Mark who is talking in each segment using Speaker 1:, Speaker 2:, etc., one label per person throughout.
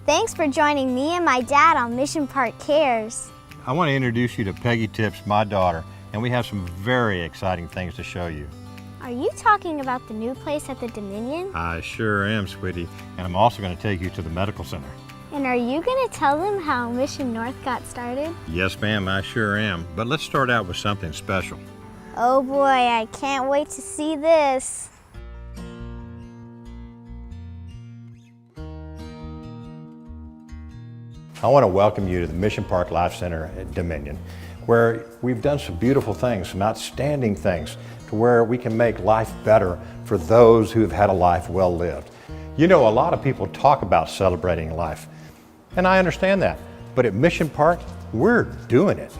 Speaker 1: Thanks for joining me and my dad on Mission Park Cares.
Speaker 2: I want to introduce you to Peggy Tips, my daughter, and we have some very exciting things to show you.
Speaker 1: Are you talking about the new place at the Dominion?
Speaker 2: I sure am, sweetie, and I'm also going to take you to the medical center.
Speaker 1: And are you going to tell them how Mission North got started?
Speaker 2: Yes, ma'am, I sure am. But let's start out with something special.
Speaker 1: Oh boy, I can't wait to see this.
Speaker 2: I want to welcome you to the Mission Park Life Center at Dominion, where we've done some beautiful things, some outstanding things, to where we can make life better for those who have had a life well lived. You know, a lot of people talk about celebrating life, and I understand that, but at Mission Park, we're doing it.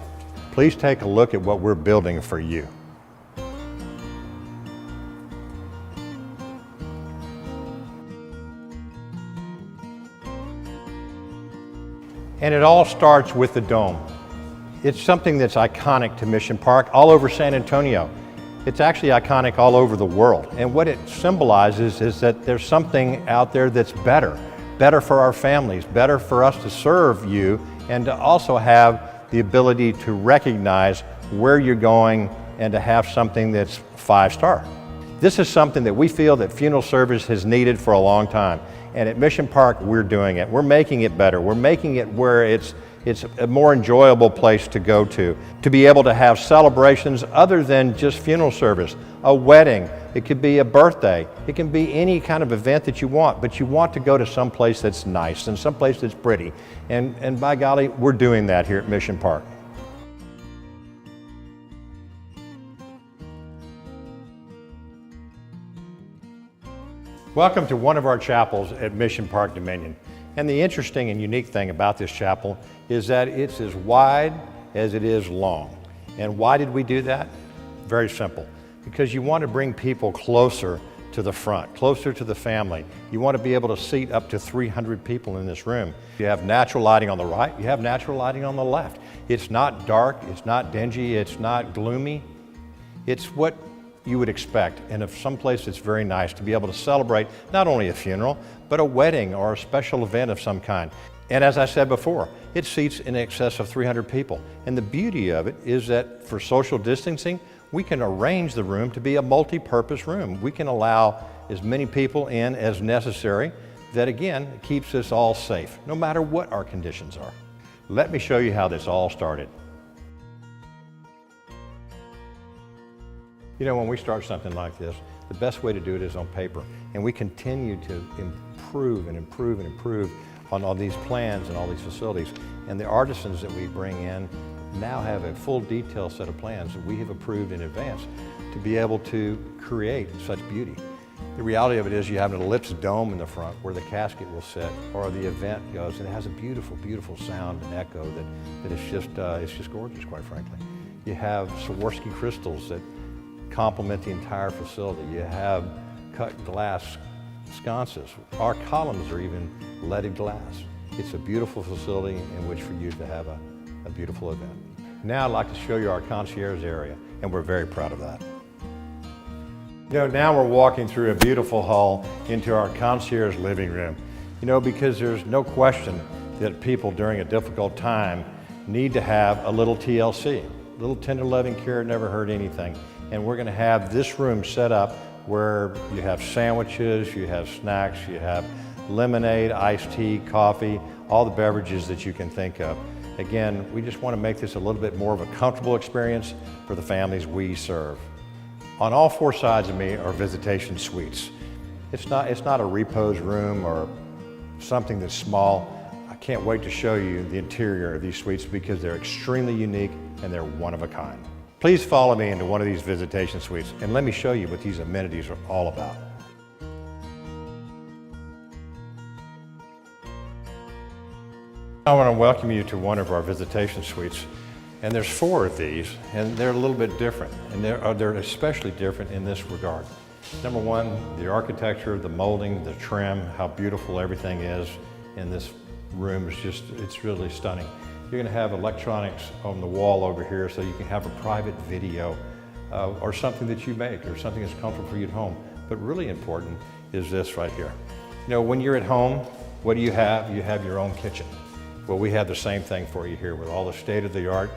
Speaker 2: Please take a look at what we're building for you. And it all starts with the dome. It's something that's iconic to Mission Park all over San Antonio. It's actually iconic all over the world. And what it symbolizes is that there's something out there that's better for our families, better for us to serve you, and to also have the ability to recognize where you're going and to have something that's 5-star. This is something that we feel that funeral service has needed for a long time. And at Mission Park, we're doing it. We're making it better. We're making it where it's a more enjoyable place to go to be able to have celebrations other than just funeral service, a wedding. It could be a birthday. It can be any kind of event that you want, but you want to go to some place that's nice and some place that's pretty. And by golly, we're doing that here at Mission Park. Welcome to one of our chapels at Mission Park Dominion. And the interesting and unique thing about this chapel is that it's as wide as it is long. And why did we do that? Very simple. Because you want to bring people closer to the front, closer to the family. You want to be able to seat up to 300 people in this room. You have natural lighting on the right, you have natural lighting on the left. It's not dark, it's not dingy, it's not gloomy. It's what you would expect, and if someplace that's very nice to be able to celebrate not only a funeral, but a wedding or a special event of some kind. And as I said before, it seats in excess of 300 people. And the beauty of it is that for social distancing, we can arrange the room to be a multi-purpose room. We can allow as many people in as necessary. That again, keeps us all safe, no matter what our conditions are. Let me show you how this all started. You know, when we start something like this, the best way to do it is on paper. And we continue to improve and improve and improve on all these plans and all these facilities. And the artisans that we bring in now have a full detailed set of plans that we have approved in advance to be able to create such beauty. The reality of it is you have an ellipse dome in the front where the casket will sit or the event goes, and it has a beautiful, beautiful sound and echo that is just, it's just gorgeous, quite frankly. You have Swarovski crystals that complement the entire facility. You have cut glass sconces. Our columns are even leaded glass. It's a beautiful facility in which for you to have a beautiful event. Now I'd like to show you our concierge area, and we're very proud of that. You know, now we're walking through a beautiful hall into our concierge living room. You know, because there's no question that people during a difficult time need to have a little TLC. A little tender loving care never hurt anything. And we're going to have this room set up where you have sandwiches, you have snacks, you have lemonade, iced tea, coffee, all the beverages that you can think of. Again, we just want to make this a little bit more of a comfortable experience for the families we serve. On all 4 sides of me are visitation suites. It's not a repose room or something that's small. I can't wait to show you the interior of these suites because they're extremely unique and they're one of a kind. Please follow me into one of these visitation suites and let me show you what these amenities are all about. I want to welcome you to one of our visitation suites. And there's 4 of these, and they're a little bit different. And they're especially different in this regard. Number 1, the architecture, the molding, the trim, how beautiful everything is in this room is just, it's really stunning. You're going to have electronics on the wall over here so you can have a private video or something that you make or something that's comfortable for you at home. But really important is this right here. You know, when you're at home, What do you have? You have your own kitchen. Well, we have the same thing for you here with all the state-of-the-art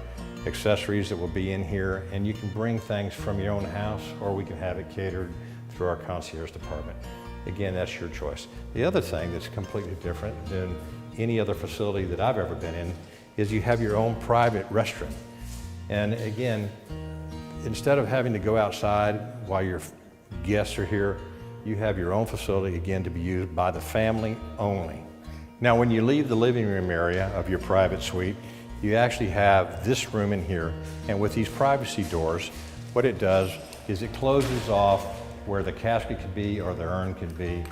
Speaker 2: accessories that will be in here, and you can bring things from your own house, or we can have it catered through our concierge department. Again, that's your choice. The other thing that's completely different than any other facility that I've ever been in is you have your own private restroom. And again, instead of having to go outside while your guests are here, you have your own facility, again, to be used by the family only. Now, when you leave the living room area of your private suite, you actually have this room in here, and with these privacy doors, what it does is it closes off where the casket could be or the urn could be.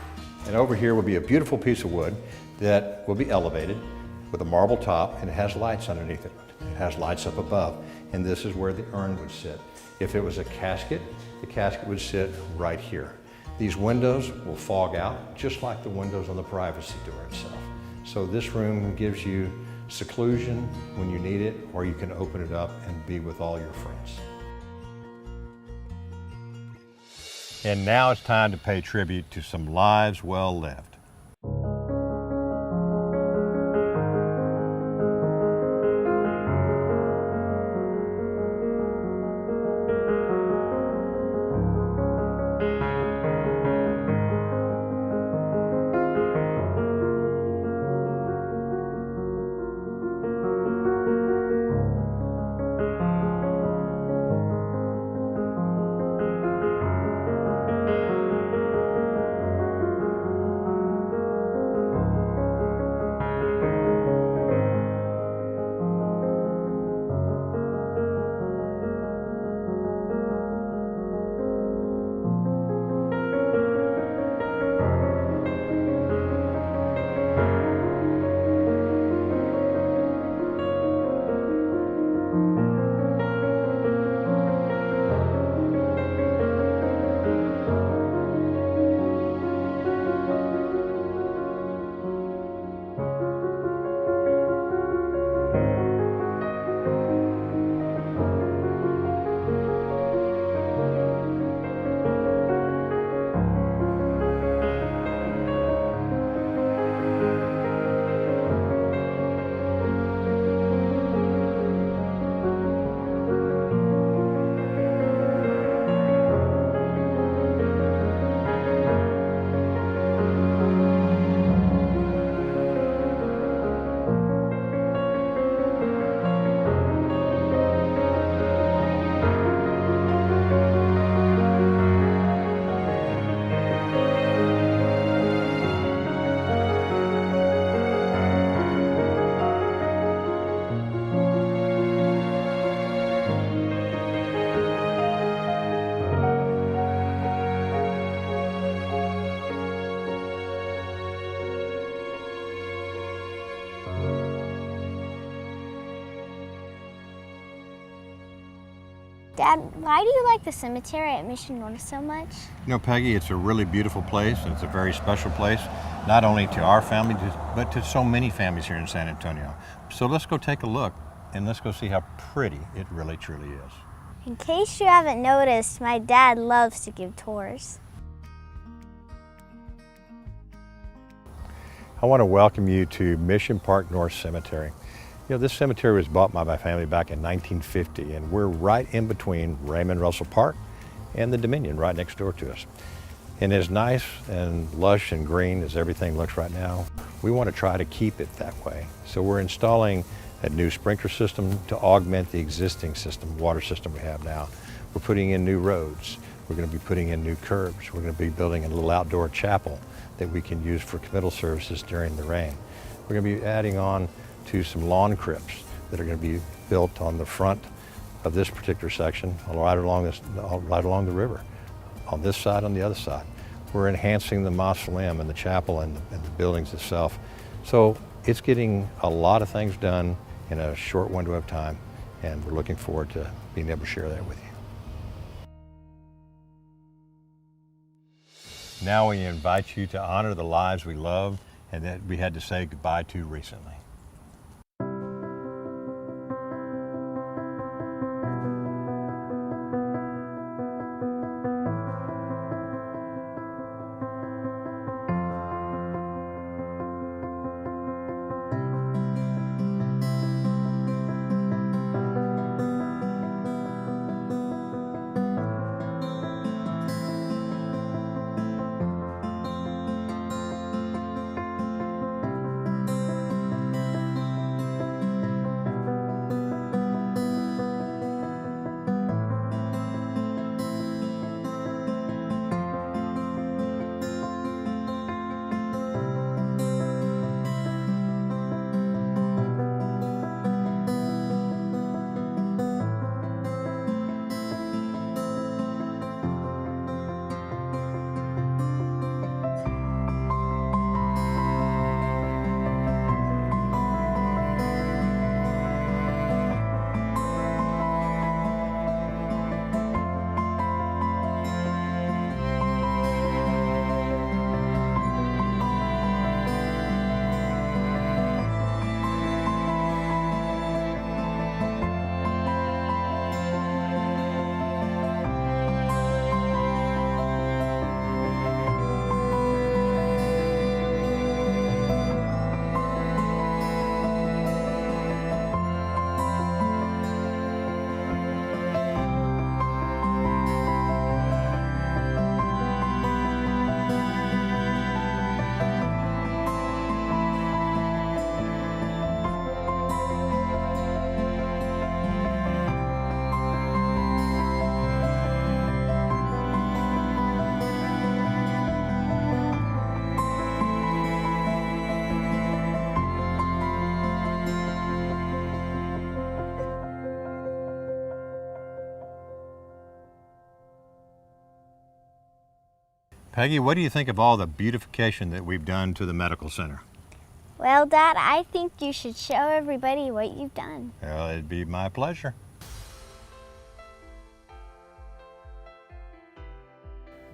Speaker 2: And over here will be a beautiful piece of wood that will be elevated with a marble top, and it has lights underneath it. It has lights up above, and this is where the urn would sit. If it was a casket, the casket would sit right here. These windows will fog out just like the windows on the privacy door itself. So this room gives you seclusion when you need it, or you can open it up and be with all your friends. And now it's time to pay tribute to some lives well lived.
Speaker 1: Dad, why do you like the cemetery at Mission North so much?
Speaker 2: You know, Peggy, it's a really beautiful place, and it's a very special place, not only to our family, but to so many families here in San Antonio. So let's go take a look, and let's go see how pretty it really truly is.
Speaker 1: In case you haven't noticed, my dad loves to give tours.
Speaker 2: I want to welcome you to Mission Park North Cemetery. You know, this cemetery was bought by my family back in 1950, and we're right in between Raymond Russell Park and the Dominion right next door to us. And as nice and lush and green as everything looks right now, we want to try to keep it that way. So we're installing a new sprinkler system to augment the existing system, water system we have now. We're putting in new roads. We're going to be putting in new curbs. We're going to be building a little outdoor chapel that we can use for committal services during the rain. We're going to be adding on to some lawn crypts that are going to be built on the front of this particular section, right along the river, on this side, on the other side. We're enhancing the mausoleum and the chapel and the buildings itself. So it's getting a lot of things done in a short window of time, and we're looking forward to being able to share that with you. Now we invite you to honor the lives we love and that we had to say goodbye to recently. Peggy, what do you think of all the beautification that we've done to the medical center?
Speaker 1: Well, Dad, I think you should show everybody what you've done.
Speaker 2: Well, it'd be my pleasure.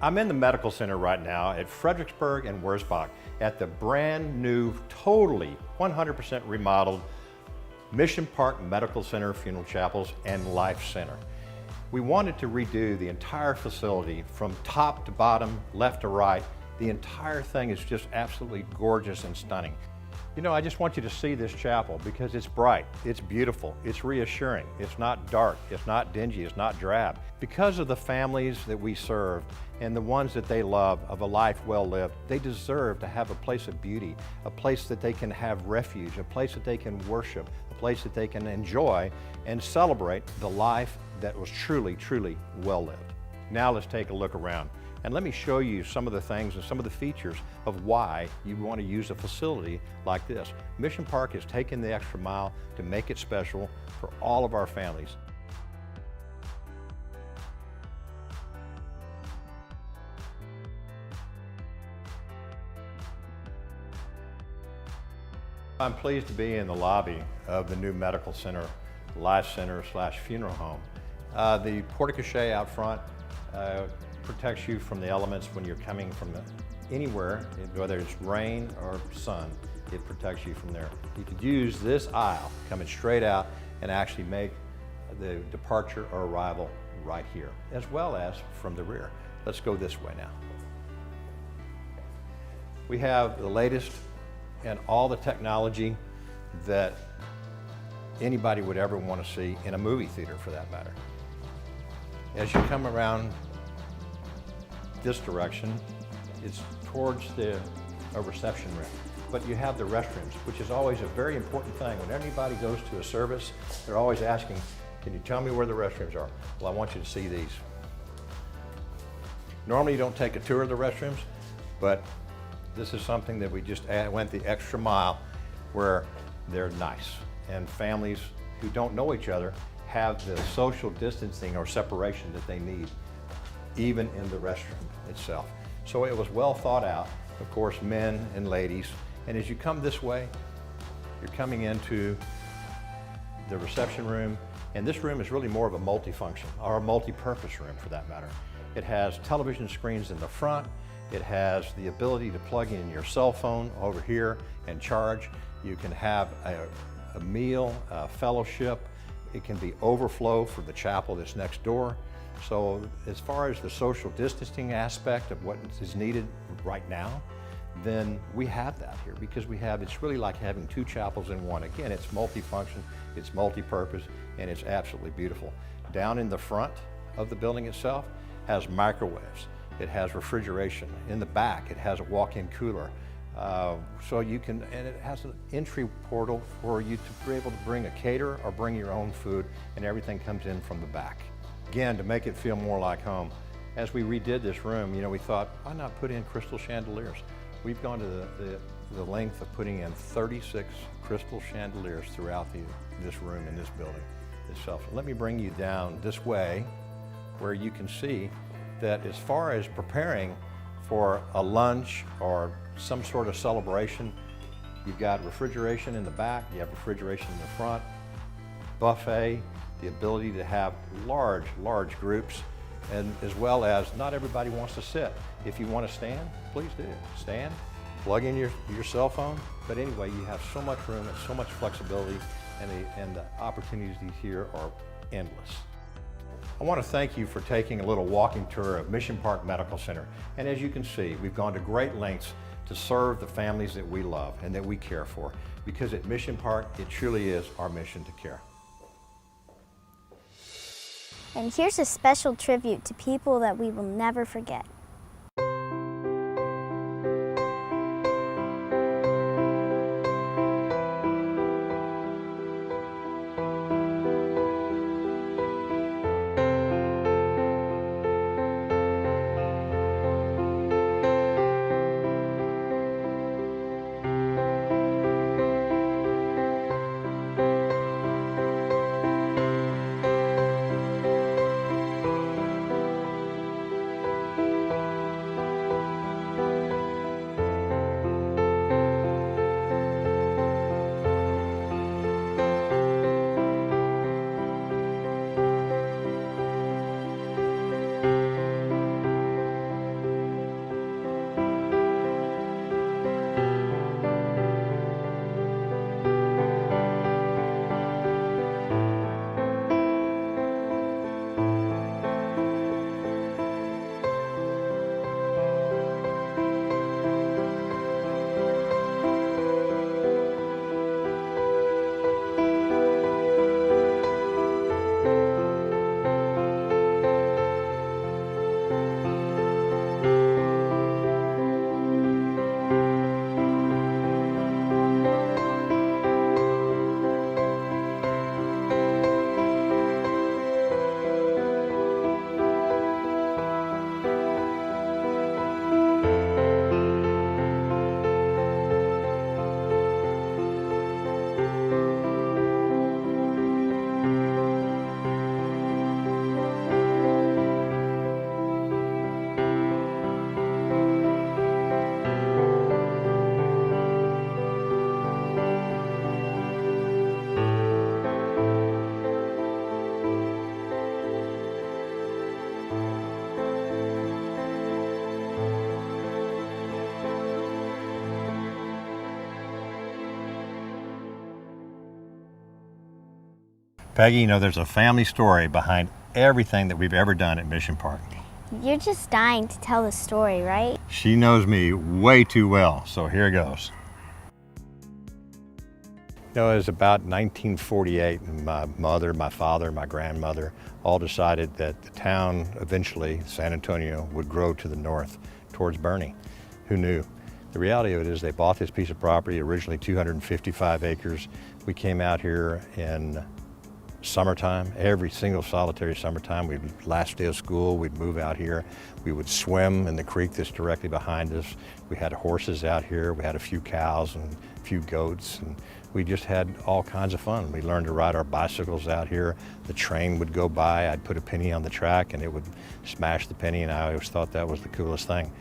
Speaker 2: I'm in the medical center right now at Fredericksburg and Wurzbach at the brand new, totally 100% remodeled Mission Park Medical Center Funeral Chapels and Life Center. We wanted to redo the entire facility from top to bottom, left to right. The entire thing is just absolutely gorgeous and stunning. You know, I just want you to see this chapel because it's bright, it's beautiful, it's reassuring, it's not dark, it's not dingy, it's not drab. Because of the families that we serve and the ones that they love of a life well lived, they deserve to have a place of beauty, a place that they can have refuge, a place that they can worship, a place that they can enjoy and celebrate the life that was truly, truly well lived. Now let's take a look around. And let me show you some of the things and some of the features of why you want to use a facility like this. Mission Park has taken the extra mile to make it special for all of our families. I'm pleased to be in the lobby of the new medical center, life center / funeral home. The porte-cochere out front protects you from the elements when you're coming from anywhere, whether it's rain or sun, it protects you from there. You could use this aisle coming straight out and actually make the departure or arrival right here, as well as from the rear. Let's go this way now. We have the latest and all the technology that anybody would ever want to see in a movie theater, for that matter. As you come around this direction, it's towards a reception room. But you have the restrooms, which is always a very important thing. When anybody goes to a service, they're always asking, can you tell me where the restrooms are? Well, I want you to see these. Normally you don't take a tour of the restrooms, but this is something that we just went the extra mile where they're nice. And families who don't know each other have the social distancing or separation that they need, even in the restroom itself. So it was well thought out, of course, men and ladies. And as you come this way, you're coming into the reception room. And this room is really more of a multifunction, or a multi-purpose room for that matter. It has television screens in the front. It has the ability to plug in your cell phone over here and charge. You can have a meal, a fellowship. It can be overflow for the chapel that's next door. So as far as the social distancing aspect of what is needed right now, then we have that here because it's really like having two chapels in one. Again, it's multifunction, it's multi-purpose, and it's absolutely beautiful. Down in the front of the building itself has microwaves. It has refrigeration. In the back, it has a walk-in cooler. And it has an entry portal for you to be able to bring a caterer or bring your own food, and everything comes in from the back. Again, to make it feel more like home. As we redid this room, we thought, why not put in crystal chandeliers? We've gone to the length of putting in 36 crystal chandeliers throughout this room in this building itself. Let me bring you down this way where you can see that as far as preparing for a lunch or some sort of celebration, you've got refrigeration in the back, you have refrigeration in the front, buffet, the ability to have large groups, and as well as not everybody wants to sit. If you want to stand, please do. Stand, plug in your cell phone, but anyway, you have so much room and so much flexibility, and the opportunities here are endless. I want to thank you for taking a little walking tour of Mission Park Medical Center. And as you can see, we've gone to great lengths to serve the families that we love and that we care for, because at Mission Park, it truly is our mission to care.
Speaker 1: And here's a special tribute to people that we will never forget.
Speaker 2: Peggy, you know, there's a family story behind everything that we've ever done at Mission Park.
Speaker 1: You're just dying to tell the story, right?
Speaker 2: She knows me way too well, so here goes. You know, it was about 1948, and my mother, my father, my grandmother all decided that the town eventually, San Antonio, would grow to the north towards Boerne. Who knew? The reality of it is they bought this piece of property, originally 255 acres. We came out here in summertime, every single solitary summertime. Last day of school, we'd move out here. We would swim in the creek that's directly behind us. We had horses out here. We had a few cows and a few goats, and we just had all kinds of fun. We learned to ride our bicycles out here. The train would go by. I'd put a penny on the track and it would smash the penny, and I always thought that was the coolest thing.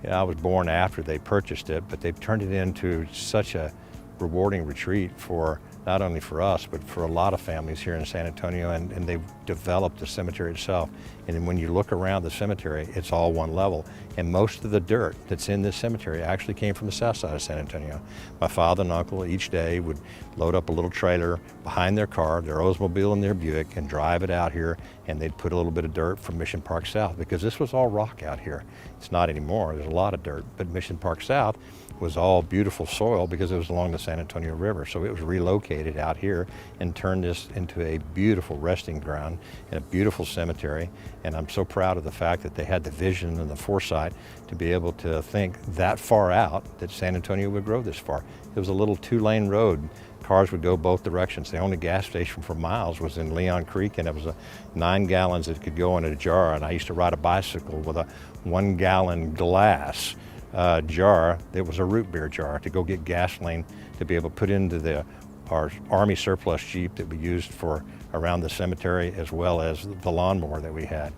Speaker 2: You know, I was born after they purchased it, but they've turned it into such a rewarding retreat for not only for us, but for a lot of families here in San Antonio, and they've developed the cemetery itself. And when you look around the cemetery, it's all one level. And most of the dirt that's in this cemetery actually came from the south side of San Antonio. My father and uncle each day would load up a little trailer behind their car, their Oldsmobile and their Buick, and drive it out here, and they'd put a little bit of dirt from Mission Park South, because this was all rock out here. It's not anymore, there's a lot of dirt, but Mission Park South was all beautiful soil because it was along the San Antonio River. So it was relocated out here and turned this into a beautiful resting ground and a beautiful cemetery. And I'm so proud of the fact that they had the vision and the foresight to be able to think that far out that San Antonio would grow this far. It was a little 2-lane road. Cars would go both directions. The only gas station for miles was in Leon Creek, and it was 9 gallons that could go in a jar. And I used to ride a bicycle with a 1-gallon glass jar. It was a root beer jar to go get gasoline to be able to put into our Army surplus Jeep that we used for around the cemetery, as well as the lawnmower that we had.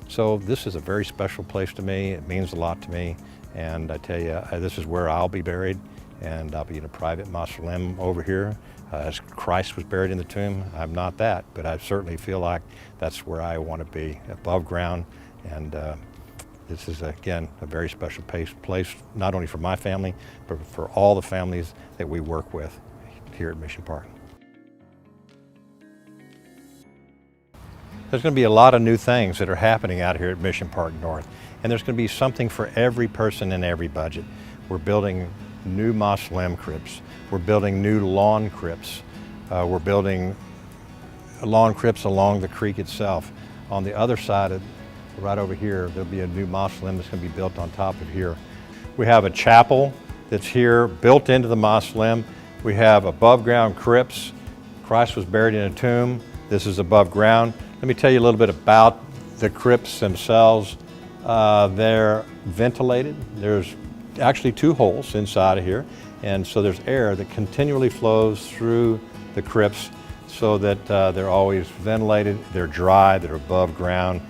Speaker 2: So this is a very special place to me. It means a lot to me, and I tell you, this is where I'll be buried, and I'll be in a private mausoleum over here. As Christ was buried in the tomb, I'm not that, but I certainly feel like that's where I want to be, above ground. And this is, again, a very special place, not only for my family, but for all the families that we work with here at Mission Park. There's going to be a lot of new things that are happening out here at Mission Park North, and there's going to be something for every person in every budget. We're building new mausoleum crypts. We're building new lawn crypts. We're building lawn crypts along the creek itself. On the other side, right over here, there'll be a new mausoleum that's going to be built on top of here. We have a chapel that's here built into the mausoleum. We have above ground crypts. Christ was buried in a tomb. This is above ground. Let me tell you a little bit about the crypts themselves. They're ventilated. There's actually 2 holes inside of here, and so there's air that continually flows through the crypts so that they're always ventilated, they're dry, they're above ground.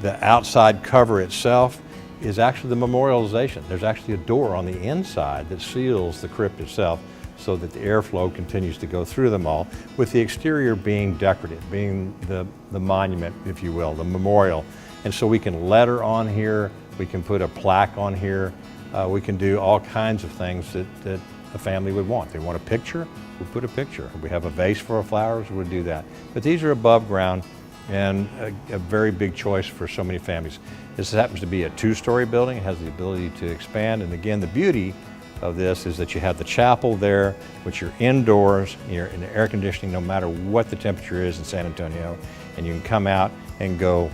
Speaker 2: The outside cover itself is actually the memorialization. There's actually a door on the inside that seals the crypt itself so that the airflow continues to go through them all, with the exterior being decorative, being the monument, if you will, the memorial. And so we can letter on here, we can put a plaque on here, we can do all kinds of things that a family would want. If they want a picture, we'll put a picture. If we have a vase for our flowers, we'll do that. But these are above ground, and a very big choice for so many families. This happens to be a 2-story building. It has the ability to expand, and again, the beauty of this is that you have the chapel there, which you're indoors, you're in air conditioning no matter what the temperature is in San Antonio, and you can come out and go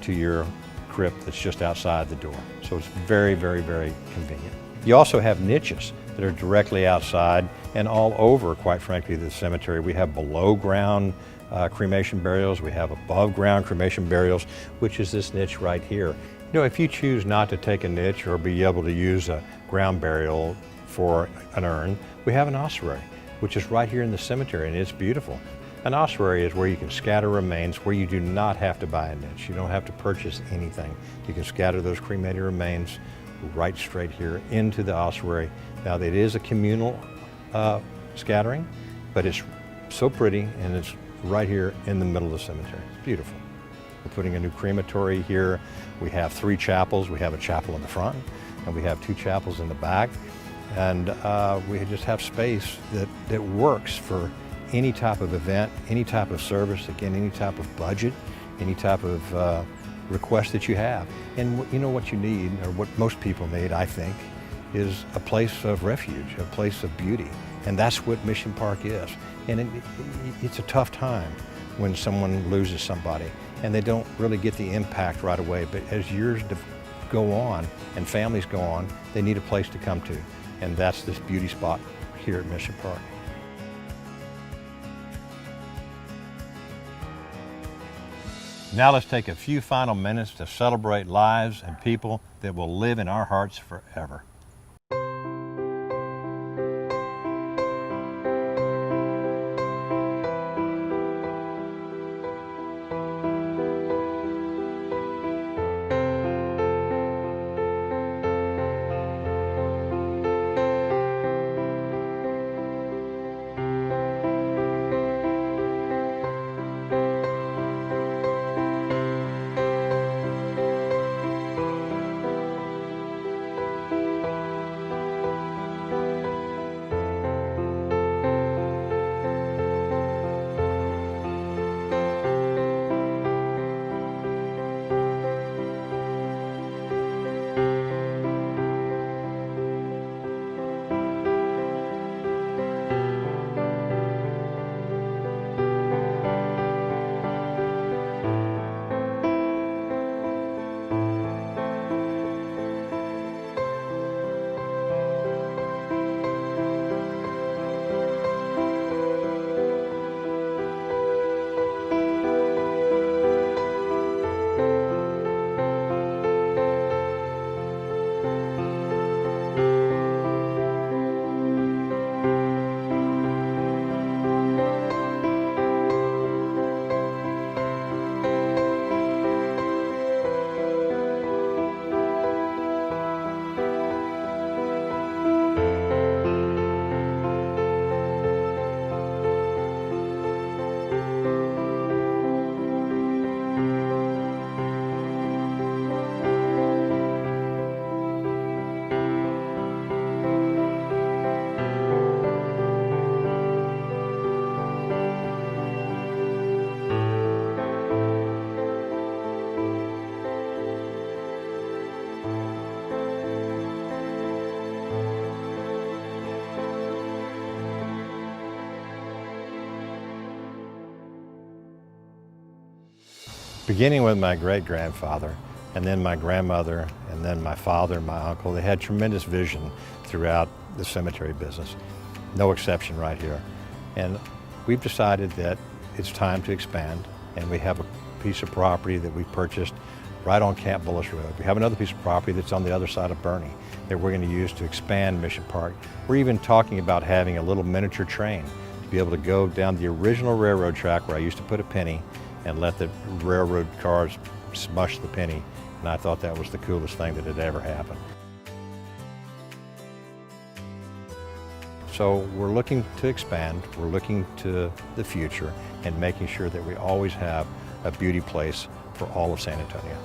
Speaker 2: to your crypt that's just outside the door. So it's very, very, very convenient. You also have niches that are directly outside and all over, quite frankly, the cemetery. We have below ground cremation burials, we have above ground cremation burials, which is this niche right here. You know, if you choose not to take a niche or be able to use a ground burial for an urn, we have an ossuary, which is right here in the cemetery, and it's beautiful. An ossuary is where you can scatter remains, where you do not have to buy a niche. You don't have to purchase anything. You can scatter those cremated remains right straight here into the ossuary. Now, it is a communal scattering, but it's so pretty, and it's right here in the middle of the cemetery. It's beautiful. We're putting a new crematory here. We have 3 chapels. We have a chapel in the front, and we have 2 chapels in the back. And we just have space that works for any type of event, any type of service, again, any type of budget, any type of request that you have. And you know what you need, or what most people need, I think, is a place of refuge, a place of beauty. And that's what Mission Park is. And it's a tough time when someone loses somebody and they don't really get the impact right away. But as years go on and families go on, they need a place to come to. And that's this beauty spot here at Mission Park. Now let's take a few final minutes to celebrate lives and people that will live in our hearts forever. Beginning with my great-grandfather, and then my grandmother, and then my father and my uncle, they had tremendous vision throughout the cemetery business. No exception right here. And we've decided that it's time to expand, and we have a piece of property that we purchased right on Camp Bullis Road. We have another piece of property that's on the other side of Boerne that we're going to use to expand Mission Park. We're even talking about having a little miniature train to be able to go down the original railroad track where I used to put a penny and let the railroad cars smush the penny. And I thought that was the coolest thing that had ever happened. So we're looking to expand, we're looking to the future, and making sure that we always have a beauty place for all of San Antonio.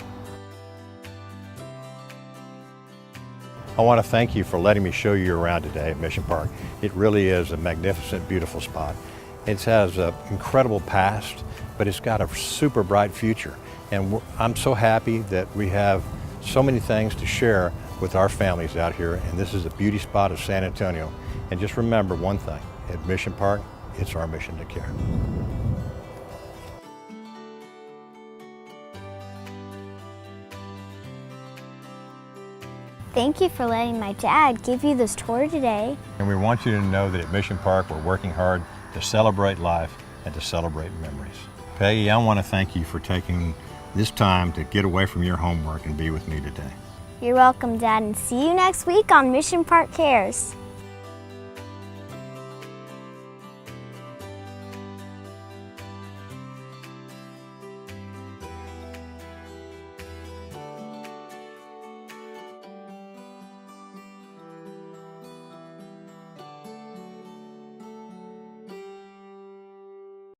Speaker 2: I want to thank you for letting me show you around today at Mission Park. It really is a magnificent, beautiful spot. It has an incredible past, but it's got a super bright future. And I'm so happy that we have so many things to share with our families out here, and this is a beauty spot of San Antonio. And just remember one thing, at Mission Park, it's our mission to care.
Speaker 1: Thank you for letting my dad give you this tour today.
Speaker 2: And we want you to know that at Mission Park, we're working hard to celebrate life and to celebrate memories. Peggy, I want to thank you for taking this time to get away from your homework and be with me today.
Speaker 1: You're welcome, Dad, and see you next week on Mission Park Cares.